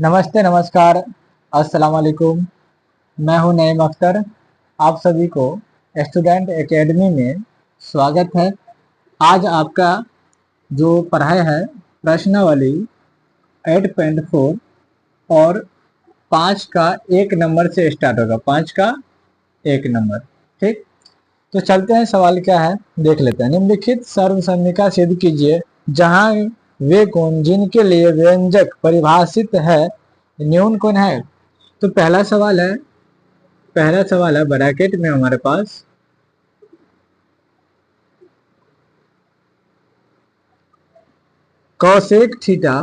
नमस्ते नमस्कार। अस्सलाम वालेकुम। मैं हूं नईम अख्तर। आप सभी को स्टूडेंट एकेडमी में स्वागत है। आज आपका जो पढ़ाई है प्रश्नावली 8.4 और 5 का 1 नंबर से स्टार्ट होगा। 5 का 1 नंबर। ठीक, तो चलते हैं। सवाल क्या है देख लेते हैं। निम्नलिखित सर्वसंधिका सिद्ध कीजिए जहां वे कोण जिनके लिए व्यंजक परिभाषित है न्यून कोण है। तो पहला सवाल है ब्रैकेट में हमारे पास कौसेक थीटा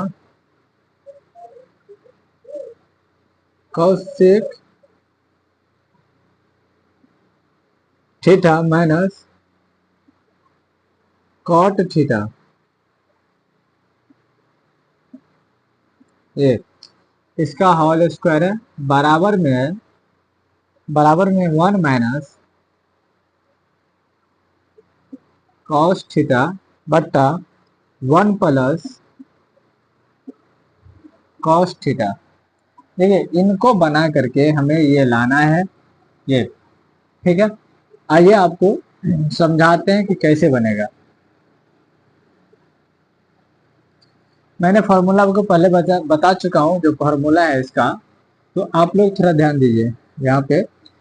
माइनस कॉट थीटा, ये इसका होल स्क्वायर है। बराबर में 1 माइनस कॉस थीटा बट्टा 1 प्लस कॉस थीटा। देखिए, इनको बना करके हमें ये लाना है ये। ठीक है, आइए आपको समझाते हैं कि कैसे बनेगा। मैंने फार्मूला आपको पहले बता चुका हूँ जो फार्मूला है इसका। तो आप लोग थोड़ा ध्यान दीजिए यहाँ पे।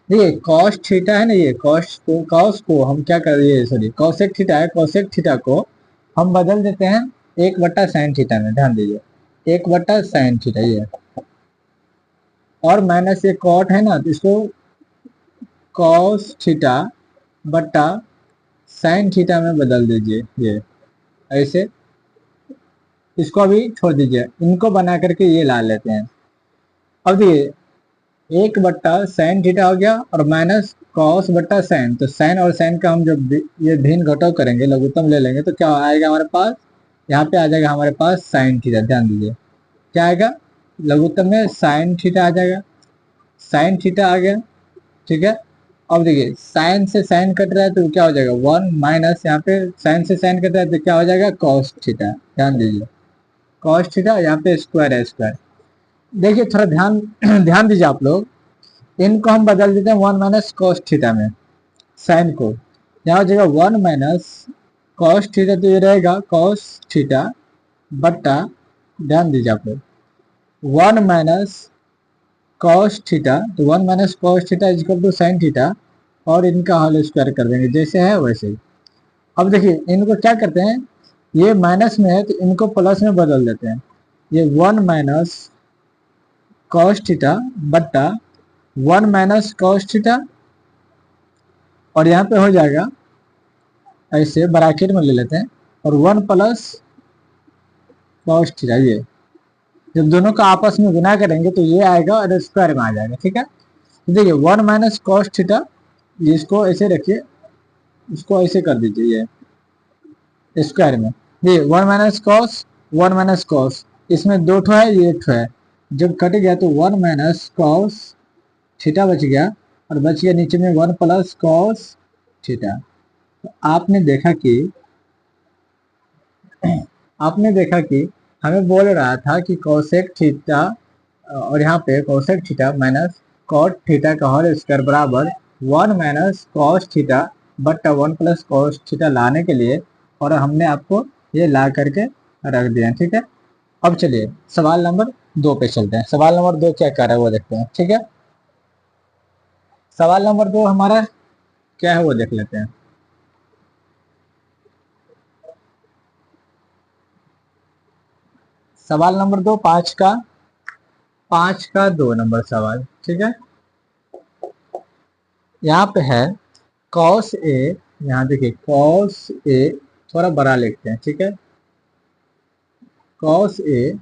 देखिए, कॉस थीटा है ना, ये कॉस को हम क्या कर रहे हैं, सॉरी कॉसेक थीटा है। कॉसेक थीटा को हम बदल देते हैं 1/sin थीटा में। ध्यान दीजिए 1/sin थीटा ये, और माइनस ये कॉट है ना, तो इसको कॉस थीटा बट्टा साइन थीटा में बदल दीजिए ये ऐसे। इसको अभी छोड़ दीजिए, इनको बना करके ये ला लेते हैं। अब देखिए 1/sin थीटा हो गया और माइनस कॉस बट्टा साइन। तो साइन और साइन का हम जब ये भिन्न घटाव करेंगे, लघुत्तम ले लेंगे, तो क्या आएगा हमारे पास, यहाँ पे आ जाएगा हमारे पास साइन थीटा। ध्यान दीजिए क्या आएगा, लघुत्तम में साइन थीटा आ जाएगा। साइन थीटा आ गया। ठीक है, अब देखिए साइन से साइन कट रहा है तो क्या हो जाएगा 1 माइनस, यहाँ पे साइन से साइन कट रहा है तो क्या हो जाएगा कॉस थीटा। ध्यान दीजिए कॉस थीटा, यहाँ पे स्क्वायर है स्क्वायर। देखिए थोड़ा ध्यान ध्यान दीजिए आप लोग। इनको हम बदल देते हैं 1 माइनस कॉस थीटा में। साइन को यहाँ हो जाएगा 1 माइनस कॉस थीटा, तो ये रहेगा कॉस थीटा बट्टा, ध्यान दीजिए आप लोग, 1 माइनस कॉस थीटा। तो 1 minus cos theta is equal to sine theta, और इनका होल स्क्वायर कर देंगे जैसे है वैसे ही। अब देखिए इनको क्या करते हैं, ये माइनस में है तो इनको प्लस में बदल देते हैं। ये 1 माइनस कॉस थीटा बट्टा 1 माइनस कॉस थीटा, और यहाँ पे हो जाएगा ऐसे ब्रैकेट में ले लेते हैं, और 1 प्लस कॉस थीटा। ये जब दोनों का आपस में गुना करेंगे तो ये आएगा और स्क्वायर में आ जाएगा। ठीक है, तो देखिए 1 माइनस कॉस थीटा, इसको ऐसे रखिए, इसको ऐसे कर दीजिए ये स्क्वायर में। ये 1 माइनस कॉस 1 माइनस कॉस, इसमें 2 ठो है, ये 1 ठो है। जब कट गया तो 1 माइनस कॉस थीटा बच गया, और बच गया नीचे में 1 प्लस कॉस थीटा। तो आपने देखा कि हमें बोल रहा था कि कोसेक थीटा, और यहाँ पे cosec theta minus cot theta का होल स्क्वायर बराबर 1 माइनस कॉस थीटा बट्टा 1 प्लस कॉस थीटा लाने के लिए, और हमने आपको ये ला करके रख दिया। ठीक है, अब चलिए सवाल नंबर 2 पे चलते हैं। सवाल नंबर 2 क्या कर रहा है वो देखते हैं। ठीक है, सवाल नंबर 2 हमारा क्या है वो देख लेते हैं। सवाल नंबर 2 5 का 2 नंबर सवाल। ठीक है, यहाँ पे है कॉस ए। यहाँ देखिए कॉस ए थोड़ा बड़ा लिखते हैं। ठीक है, कॉस ए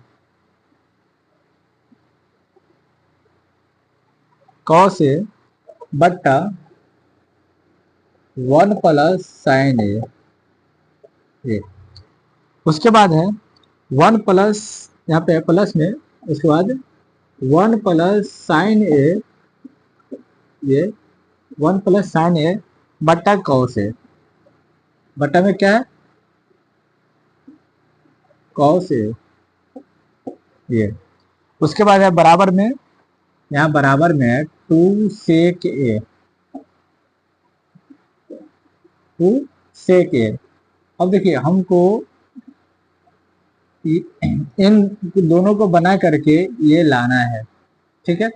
बट्टा 1 प्लस साइन ए। उसके बाद है 1 प्लस, यहाँ पे प्लस में, उसके बाद 1 प्लस साइन ए, ये 1 प्लस साइन ए बट्टा कॉस ए। बट्टा में क्या है कॉस ए ये। उसके बाद है बराबर में, यहाँ बराबर में है 2 sec a, 2 sec a। अब देखिए हमको इन दोनों को बना करके ये लाना है, ठीक है।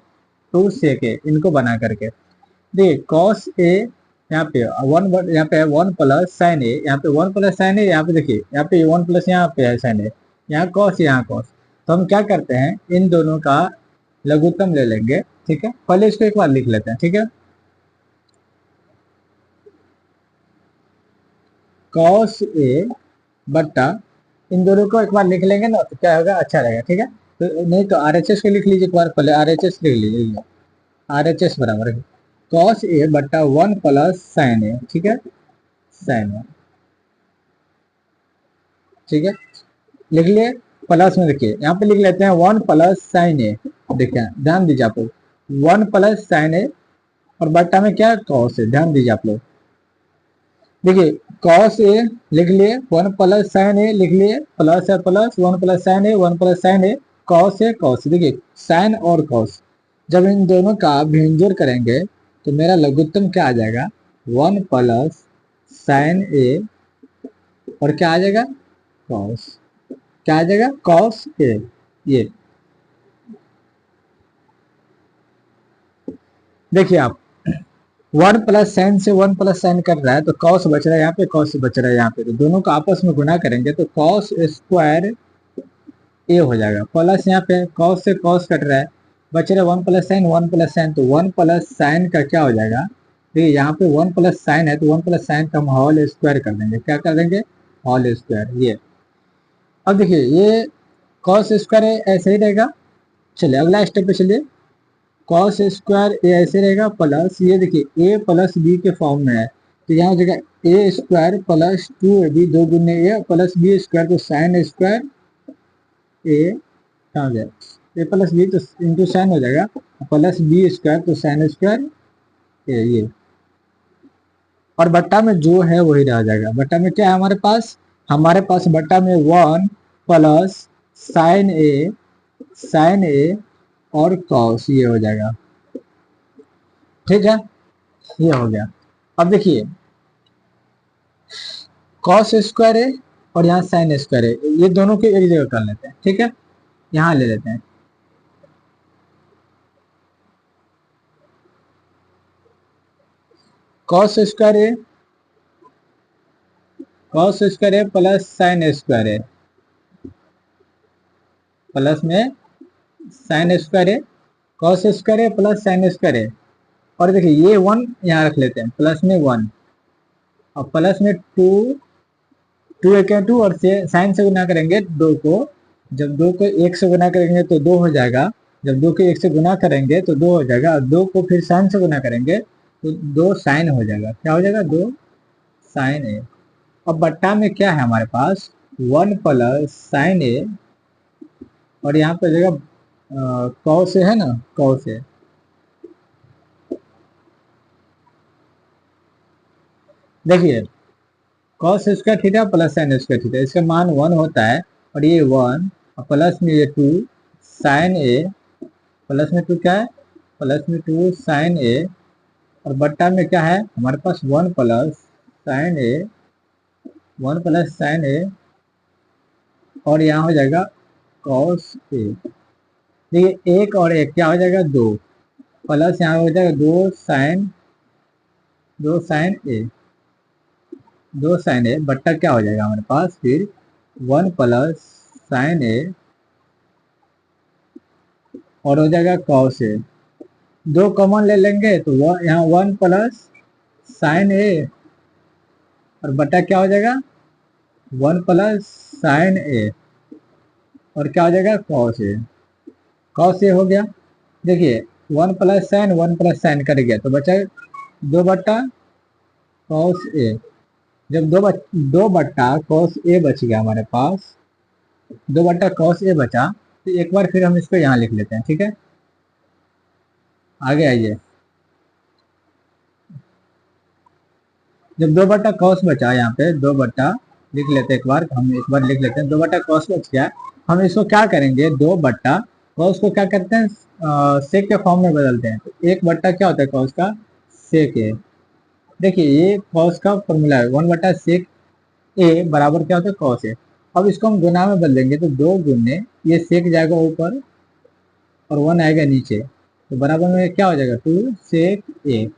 2 sec a इनको बना करके देखिए कॉस ए, यहाँ पे वन, यहाँ पे है 1 + sin a, यहाँ पे 1 + sin a, यहाँ पे देखिए यहाँ पे 1 + यहाँ पे है sin a, यहाँ कॉस यहाँ कॉस। तो हम क्या करते हैं, इन दोनों का लघुत्तम ले लेंगे, ठीक है। पहले इसको एक बार लिख लेते हैं, ठीक है। कॉस ए बट्टा, इन दोनों को एक बार लिख लेंगे ना तो क्या होगा, अच्छा रहेगा, ठीक है। तो नहीं तो RHS को लिख लीजिए एक बार, पहले RHS लिख लीजिए। RHS बराबर है कॉस ए बट्टा 1 + sin a, ठीक है, sin a, ठीक है, लिख लिए। प्लस में देखिए यहाँ पे लिख लेते हैं 1 + sin a, देखिए ध्यान दीजिए आप लोग, 1 + sin a और बट्टा में क्या कॉस है, ध्यान दीजिए आप लोग। देखिए कॉस ए लिख लिए, 1 + sin a लिख लिए, प्लस है plus 1 + sin a, 1 + sin a, cos है कॉस। देखिए साइन और कॉस जब इन दोनों का भिन्नजोड़ करेंगे तो मेरा लघुत्तम क्या आ जाएगा, 1 + sin a और क्या आ जाएगा कॉस, क्या आ जाएगा कॉस ए। ये देखिए आप 1 + sin से 1 + sin कर रहा है तो कॉस बच रहा है यहाँ पे, कॉस बच रहा है यहाँ पे, तो दोनों को आपस में गुणा करेंगे तो कॉस स्क्वायर ए हो जाएगा। प्लस यहाँ पे कॉस से कॉस कट रहा है, बच रहा है 1 + sin 1 + sin, तो 1 + sin का क्या हो जाएगा, देखिए यहाँ पे 1 + sin है तो 1 + sin का हम होल स्क्वायर कर देंगे, क्या कर देंगे, होल स्क्वायर। ये अब देखिए ये कॉस स्क्वायर ऐसे ही रहेगा। चलिए अगला स्टेप पे चलिए, कॉस स्क्वायर ए ऐसे रहेगा, प्लस ये देखिए a + b के फॉर्म में है तो यहाँ हो जाएगा a² + 2ab, 2 गुने a + b² तो sin स्क्वायर ए क्या हो जाएगा, a + b तो इंटू साइन हो जाएगा, प्लस b² तो sin स्क्वायर ए, ये और बट्टा में जो है वही रह जाएगा। बट्टा में क्या है हमारे पास बट्टा में 1 + sin a और cos, ये हो जाएगा, ठीक है, ये हो गया। अब देखिए cos स्क्वायर है और यहाँ sin स्क्वायर है, ये दोनों को एक जगह कर लेते हैं, ठीक है, यहाँ ले लेते हैं। cos स्क्वायर है प्लस sin स्क्वायर है, प्लस में sin स्क्वायर है, cos स्क्वायर है प्लस sin स्क्वायर है, और देखिए ये 1 यहाँ रख लेते हैं, प्लस में 1 और प्लस में 2 एक 2 और साइन से गुना करेंगे 2 को, जब 2 को 1 से गुना करेंगे तो 2 हो जाएगा, जब 2 को 1 से गुना करेंगे तो 2 हो जाएगा, और 2 को फिर साइन से गुना करेंगे तो 2 साइन हो जाएगा, क्या हो जाएगा 2 साइन ए। अब बट्टा में क्या है हमारे पास 1 + sin a और यहाँ पे जगह cos है ना, cos है, देखिए cos square theta plus sin square theta, इसका मान 1 होता है और ये 1 और प्लस में ये 2 sin a, प्लस में 2 क्या है, प्लस में 2 sin a और बट्टा में क्या है हमारे पास 1 + sin a, 1 + sin a और यहाँ हो जाएगा cos a। देखिए 1 और 1 क्या हो जाएगा 2, प्लस यहाँ हो जाएगा 2 sin a, 2 sin a बट्टा क्या हो जाएगा हमारे पास फिर 1 + sin a और हो जाएगा cos a, 2 कॉमन ले लेंगे तो यहाँ 1 + sin a और बट्टा क्या हो जाएगा 1 + sin a और क्या हो जाएगा cos a, cos a हो गया। देखिए 1 + sin 1 + sin कट गया तो बचा 2 बट्टा cos a, जब 2 बट्टा cos a बच गया हमारे पास, 2 बट्टा cos a बचा तो एक बार फिर हम इसको यहाँ लिख लेते हैं, ठीक है, आगे आइए। जब 2 बट्टा cos बचा, यहाँ पे 2 बट्टा लिख लेते हैं, एक बार हम एक बार लिख लेते हैं, 2 बट्टा cos बच गया, हम इसको क्या करेंगे 2 बट्टा कॉस को क्या करते हैं, सेक के फॉर्म में बदलते हैं। तो एक बट्टा क्या होता है कॉस का, सेक ए। देखिए ये कॉस का फॉर्मूला है, 1/सेक ए बराबर क्या होता है, कॉस ए। अब इसको हम गुना में बदलेंगे तो 2 गुने ये सेक जाएगा ऊपर और 1 आएगा नीचे, तो बराबर में क्या हो जाएगा, 2 सेक ए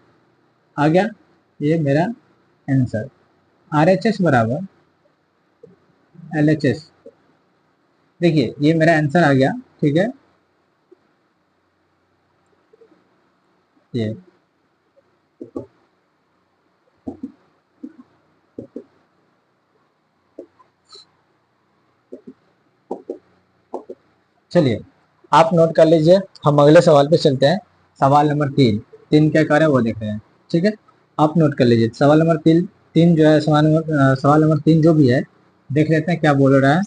आ गया। ये मेरा आंसर। RHS बराबर LHS। देखिए ये मेरा आंसर आ गया, ठीक है। ये चलिए आप नोट कर लीजिए, हम अगले सवाल पे चलते हैं। सवाल नंबर 3। 3 क्या कर रहे हैं वो देख रहे हैं, ठीक है। आप नोट कर लीजिए सवाल नंबर 3। 3 जो है सवाल नंबर 3 जो भी है, देख लेते हैं क्या बोल रहा है।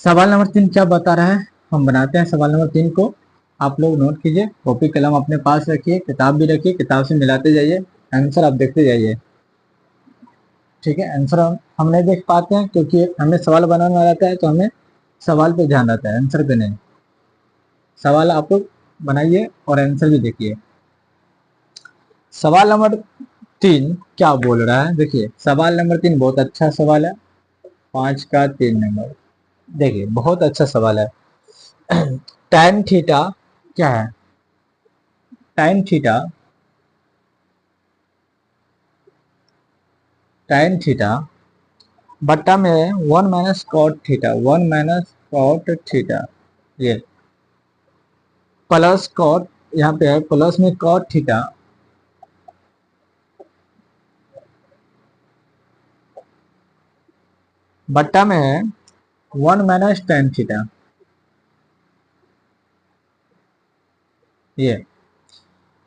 सवाल नंबर 3 क्या बता रहा है, हम बनाते हैं सवाल नंबर 3 को। आप लोग नोट कीजिए, कॉपी कलम अपने पास रखिए, किताब भी रखिए, किताब से मिलाते जाइए, आंसर आप देखते जाइए, ठीक है। आंसर हम नहीं देख पाते हैं क्योंकि हमें सवाल बनाना रहता है, तो हमें सवाल पे ध्यान रहता है, आंसर पे नहीं। सवाल आप लोग बनाइए और आंसर भी देखिए। सवाल नंबर 3 क्या बोल रहा है, देखिए सवाल नंबर 3 बहुत अच्छा सवाल है, 5 का 3 नंबर। देखिए बहुत अच्छा सवाल है। tan थीटा क्या है, tan थीटा, tan थीटा बट्टा में 1 - cot थीटा, 1 - cot थीटा, ये प्लस कॉट, यहाँ पे है प्लस में कॉट थीटा बट्टा में है 1 - tan थीटा। ये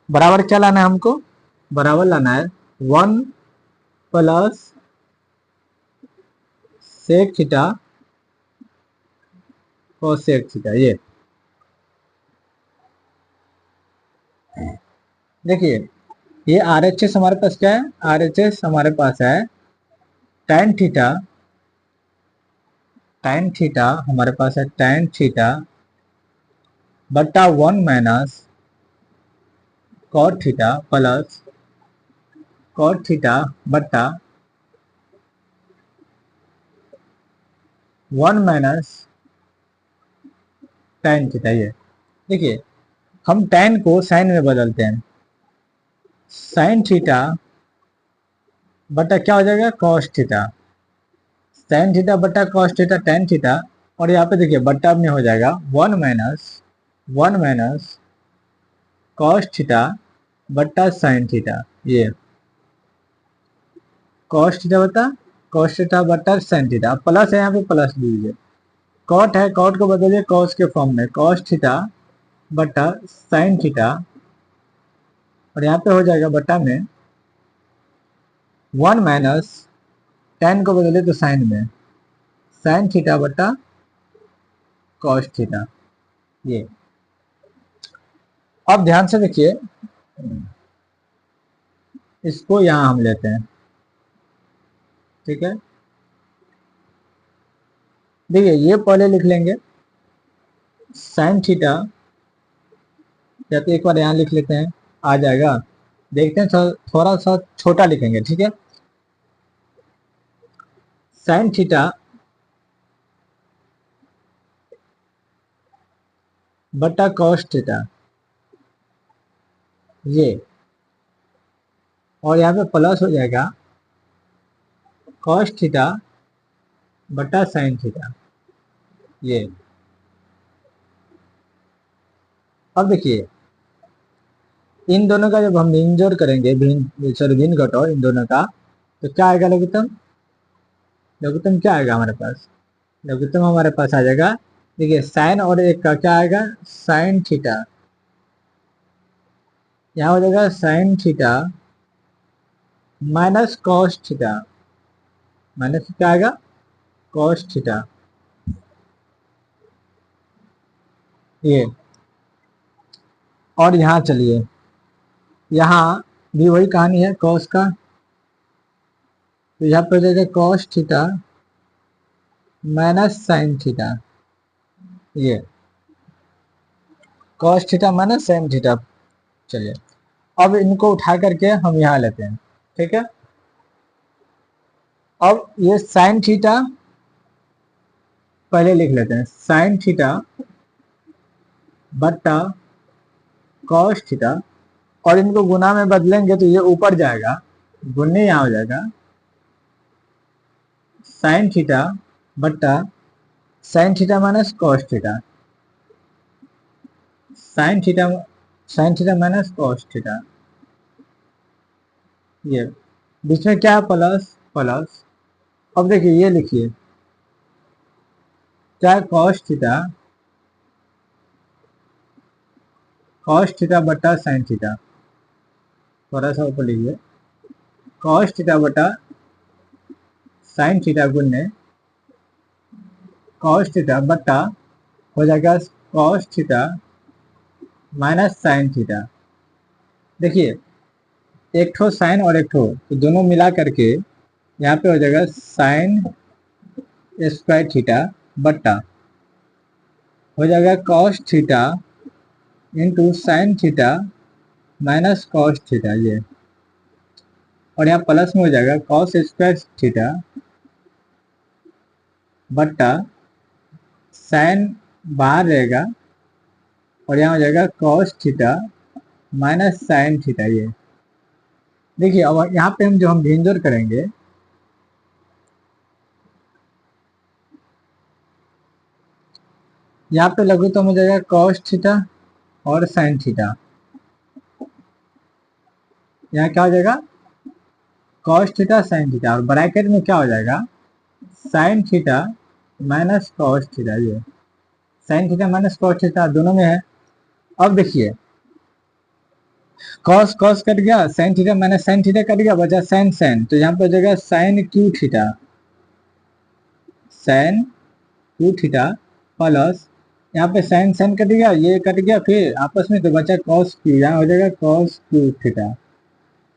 बराबर क्या लाना है हमको, बराबर लाना है 1 + sec थीटा cosec थीटा। ये देखिए ये RHS हमारे पास क्या है, RHS हमारे पास है tan थीटा, tan थीटा हमारे पास है tan थीटा बट्टा 1 - cot theta plus cot theta बट्टा 1 - tan थीटा। ये देखिए हम tan को साइन में बदलते हैं, साइन थीटा बट्टा क्या हो जाएगा, cos थीटा, साइन थीटा बट्टा cos थीटा tan थीटा, और यहाँ पे देखिए बट्टा में हो जाएगा 1 - cos थीटा बट्टा साइन थीटा। ये cos थीटा बट्टा cos थीटा बट्टा साइन थीटा, प्लस है यहाँ पे प्लस दीजिए, कॉट है कॉट को बदलिए cos के फॉर्म में, cos थीटा बट्टा साइन थीटा, और यहाँ पे हो जाएगा बट्टा में 1 - tan को बदले तो साइन में, साइन थीटा बट्टा cos थीटा। ये अब ध्यान से देखिए, इसको यहां हम लेते हैं, ठीक है। देखिए ये पहले लिख लेंगे साइन थीटा, या तो एक बार यहां लिख लेते हैं, आ जाएगा। देखते हैं थोड़ा सा छोटा लिखेंगे, ठीक है। साइन थीटा बट्टा cos थीटा, ये, और यहाँ पे प्लस हो जाएगा cos थीटा बट्टा साइन थीटा। ये अब देखिए इन दोनों का जब हम भिन्न जोड़ करेंगे, भिन्न घटाओ इन दोनों का, तो क्या आएगा लघुत्तम, लघुत्तम क्या आएगा हमारे पास, लघुत्तम हमारे पास आ जाएगा। देखिए साइन और एक का क्या आएगा, साइन थीटा, यहाँ हो जाएगा sine theta minus cos theta, minus क्या आएगा, कॉस थीटा। ये और यहाँ चलिए, यहाँ भी वही कहानी है कॉस का, तो यहाँ पर हो जाएगा cos theta minus sine theta. ये cos theta minus sine theta. चलिए अब इनको उठा करके हम यहाँ लेते हैं, ठीक है। अब ये साइन थीटा पहले लिख लेते हैं, साइन थीटा बट्टा कॉस थीटा, और इनको गुना में बदलेंगे तो ये ऊपर जाएगा, गुने यहाँ हो जाएगा साइन थीटा बट्टा sign theta minus cos theta, sine theta minus cos theta. ये बीच में क्या है, प्लस प्लस। अब देखिए ये लिखिए क्या है, कॉस थीटा बट्टा साइन थीटा, थोड़ा सा ऊपर लिखिए, कॉस थीटा बटा साइन थीटा गुने कॉस थीटा बट्टा हो जाएगा cos theta minus sine theta. देखिए एक ठो साइन और एक ठो, तो दोनों मिला करके यहाँ पे हो जाएगा साइन स्क्वायर थीटा बट्टा हो जाएगा cos theta into sine theta minus cos theta, ये और यहाँ प्लस में हो जाएगा कॉस स्क्वायर थीटा बट्टा साइन बाहर रहेगा और यहाँ हो जाएगा cos theta minus sine theta. ये देखिए अब यहाँ पे हम जो हम भिन्नजोड़ करेंगे, यहाँ पे लघुत्तम हो जाएगा कॉस थीटा और साइन थीटा, यहाँ क्या हो जाएगा कॉस थीटा साइन थीटा, और ब्रैकेट में क्या हो जाएगा sine theta minus cos theta. ये sine theta minus cos theta दोनों में है। अब देखिए कॉस कॉस कट गया, sine theta minus sine theta cut गया, बचा साइन साइन, तो यहाँ पे हो जाएगा sine cube theta, sine cube theta plus यहाँ पे साइन साइन कट गया, ये कट गया फिर आपस में, तो बचा कॉस क्यू, यहाँ हो जाएगा कॉस क्यू थीटा।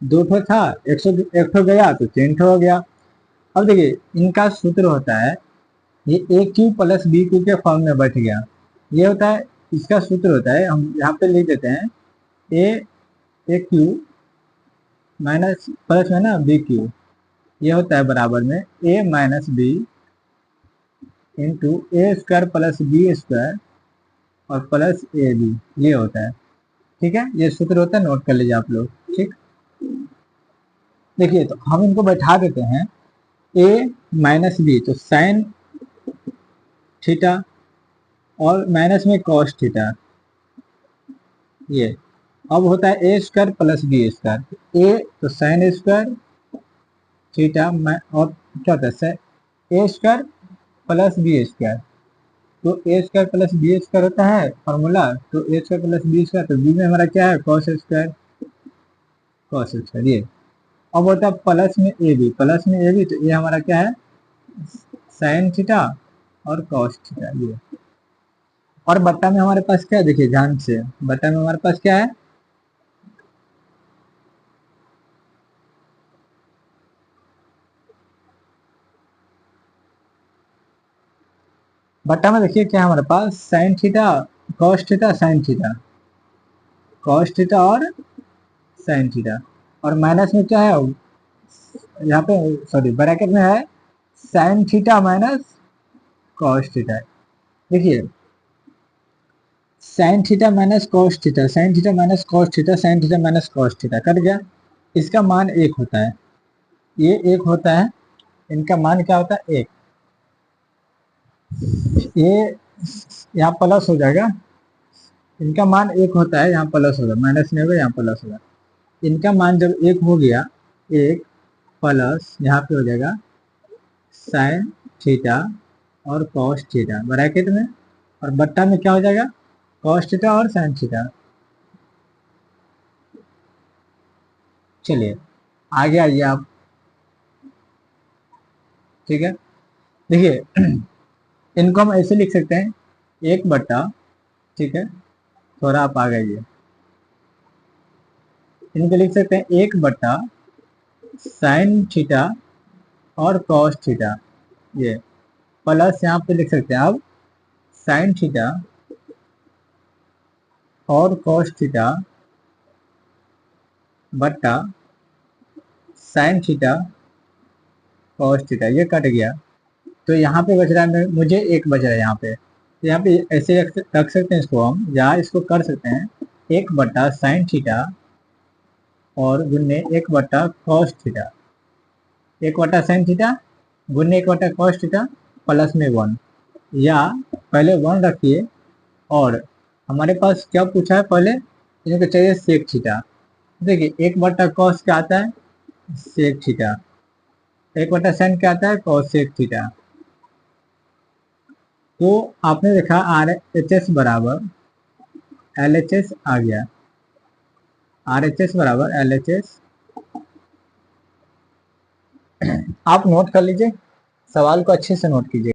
दो ठो था, एक ठो गया तो तीन ठो हो गया। अब देखिए इनका सूत्र होता है, ये ए क्यू प्लस बी क्यू के फॉर्म में बैठ गया, ये होता है इसका सूत्र होता है, हम यहाँ पे लिख देते हैं ए क्यू माइनस प्लस में ना बी क्यू, ये होता है बराबर में ए माइनस बी इंटू ए स्क्वायर प्लस बी स्क्वायर और प्लस ए बी, ये होता है, ठीक है। ये सूत्र होता है, नोट कर लीजिए आप लोग, ठीक। देखिए तो हम इनको बैठा देते हैं, ए माइनस बी तो साइन थीटा और माइनस में कॉस थीटा, ये अब होता है ए स्क्वायर प्लस बी स्क्वायर, ए तो साइन स्क्वायर थीटा और क्या होता है ए स्क्वायर प्लस बी स्क्वायर, तो ए स्क्वायर प्लस बी स्क्वायर होता है फॉर्मूला, तो ए स्क्वायर प्लस बी स्क्वायर, तो बी में हमारा क्या है कॉस स्क्वायर, ये अब होता है प्लस में ए बी, तो ये हमारा क्या है साइन थीटा और कॉस थीटा, ये। और बट्टा में हमारे पास क्या है, देखिए ध्यान से, बट्टा में हमारे पास क्या है बट्टा में, देखिए क्या है हमारे पास sine theta cos theta sine theta, cos theta और साइन थीटा, और माइनस में क्या है यहाँ पे, सॉरी ब्रैकेट में है sine theta minus cos theta. देखिए sine theta minus cos theta, sine theta minus cos theta, sine theta minus cos theta cut गया, इसका मान एक होता है, ये एक होता है, इनका मान क्या होता है एक, ये यहाँ प्लस हो जाएगा, इनका मान एक होता है, यहाँ प्लस होगा, माइनस नहीं होगा, यहाँ प्लस होगा, इनका मान जब एक हो गया, एक प्लस यहाँ पे हो जाएगा साइन थीटा और कॉस थीटा ब्रैकेट में, और बट्टा में क्या हो जाएगा कॉस थीटा और साइन थीटा। चलिए आगे आइए आप, ठीक है। देखिए इनको हम ऐसे लिख सकते हैं एक बट्टा, ठीक है, थोड़ा आप आ गए, इनको लिख सकते हैं एक बट्टा साइन थीटा और कॉस थीटा, ये प्लस यहाँ पे लिख सकते हैं अब साइन थीटा और कॉस थीटा बट्टा साइन थीटा कॉस थीटा, ये कट गया। तो यहाँ पे बच रहा है मुझे एक बच रहा है यहाँ पे। तो यहाँ पे ऐसे रख सकते हैं इसको हम, या इसको कर सकते हैं 1/sin थीटा और गुन्ने 1/cos थीटा, 1/sin थीटा गुन्ने 1/cos थीटा प्लस में 1, या पहले 1 रखिए और हमारे पास क्या पूछा है पहले, इनको चाहिए सेक थीटा। देखिए 1/cos क्या आता है, सेक थीटा, 1/sin क्या आता है, cos सेक थीटा। तो आपने देखा RHS बराबर LHS आ गया, RHS बराबर LHS। आप नोट कर लीजिए, सवाल को अच्छे से नोट कीजिए।